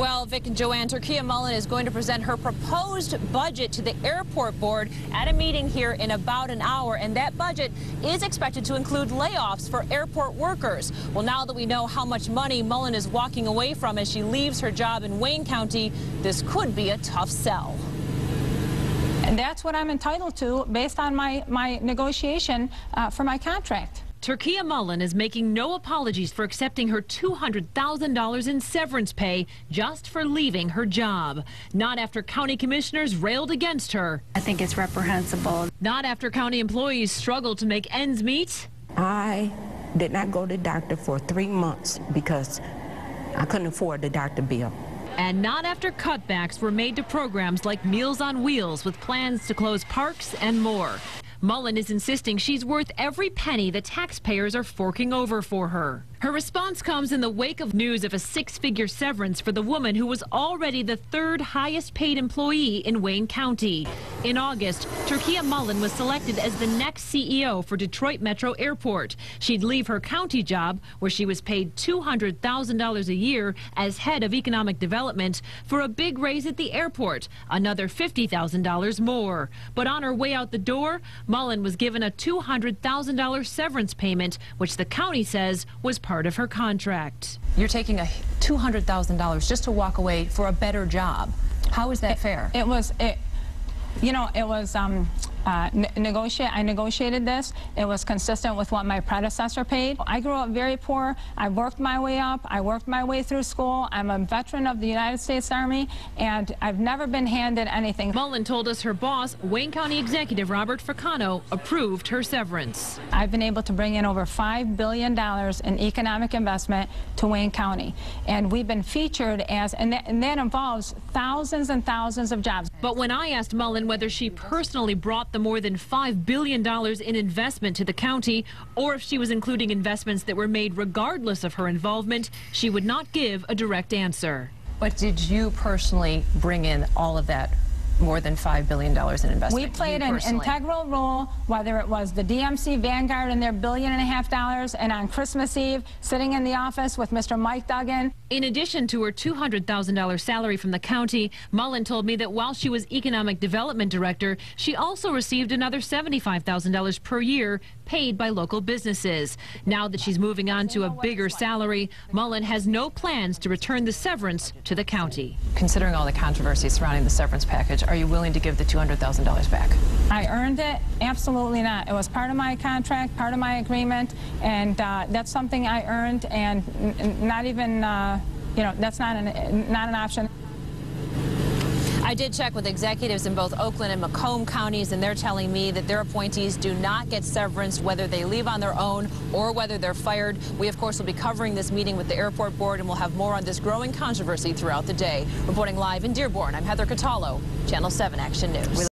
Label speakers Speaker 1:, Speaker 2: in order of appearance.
Speaker 1: Well, Vic and Joanne, Turkia Mullin is going to present her proposed budget to the airport board at a meeting here in about an hour, and that budget is expected to include layoffs for airport workers. Well, now that we know how much money Mullin is walking away from as she leaves her job in Wayne County, this could be a tough sell.
Speaker 2: And that's what I'm entitled to based on my negotiation for my contract.
Speaker 3: Turkia Mullin is making no apologies for accepting her $200,000 in severance pay just for leaving her job. Not after county commissioners railed against her.
Speaker 4: I think it's reprehensible.
Speaker 3: Not after county employees struggled to make ends meet.
Speaker 5: I did not go to the doctor for 3 months because I couldn't afford the doctor bill.
Speaker 3: And not after cutbacks were made to programs like Meals on Wheels with plans to close parks and more. Mullin is insisting she's worth every penny the taxpayers are forking over for her. Her response comes in the wake of news of a six-figure severance for the woman who was already the third highest paid employee in Wayne County. In August, Turkia Mullin was selected as the next CEO for Detroit Metro Airport. She'd leave her county job, where she was paid $200,000 a year as head of economic development, for a big raise at the airport, another $50,000 more. But on her way out the door, Mullin was given a $200,000 severance payment, which the county says was part of her contract.
Speaker 1: You're taking a $200,000 just to walk away for a better job. How is that fair? I negotiated this. It was consistent with what my predecessor paid. I grew up very poor. I worked my way up. I worked my way through school. I'm a veteran of the United States Army, and I've never been handed anything.
Speaker 3: Mullin told us her boss, Wayne County Executive Robert Fricano, approved her severance.
Speaker 2: I've been able to bring in over $5 billion in economic investment to Wayne County, and we've been featured as, and that involves thousands and thousands of jobs.
Speaker 3: But when I asked Mullin whether she personally brought the more than $5 billion in investment to the county, or if she was including investments that were made regardless of her involvement, she would not give a direct answer.
Speaker 1: But did you personally bring in all of that more than $5 billion in investment?
Speaker 2: We played an integral role, whether it was the DMC Vanguard and their $1.5 billion, and on Christmas Eve, sitting in the office with Mr. Mike Duggan.
Speaker 3: In addition to her $200,000 salary from the county, Mullin told me that while she was economic development director, she also received another $75,000 per year paid by local businesses. Now that she's moving on to a bigger salary, Mullin has no plans to return the severance to the county.
Speaker 1: Considering all the controversy surrounding the severance package, are you willing to give the $200,000 back?
Speaker 2: I earned it? Absolutely not. It was part of my contract, part of my agreement, and that's something I earned, and not even, that's not an option.
Speaker 1: I did check with executives in both Oakland and Macomb counties, and they're telling me that their appointees do not get severance whether they leave on their own or whether they're fired. We, of course, will be covering this meeting with the airport board, and we'll have more on this growing controversy throughout the day. Reporting live in Dearborn, I'm Heather Catallo, Channel 7 Action News.